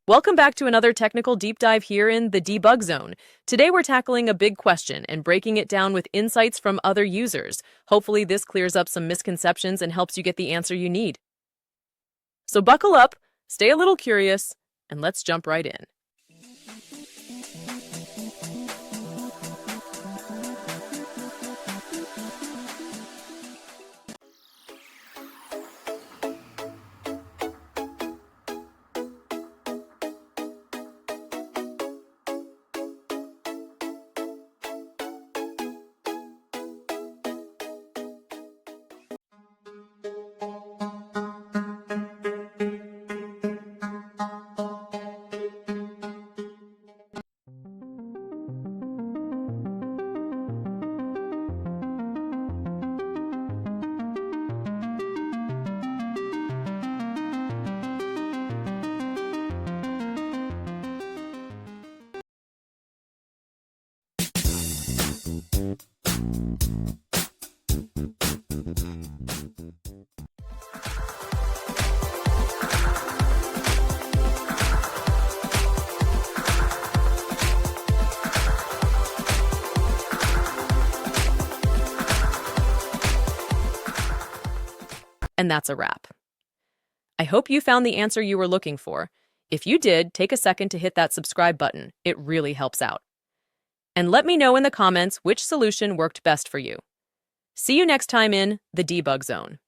Welcome back to another technical deep dive here in the debug zone. Today we're tackling a big question and breaking it down with insights from other users. Hopefully this clears up some misconceptions and helps you get the answer you need. So buckle up, stay a little curious, and let's jump right in. And that's a wrap. I hope you found the answer you were looking for. If you did, take a second to hit that subscribe button. It really helps out. And let me know in the comments which solution worked best for you. See you next time in the debug zone.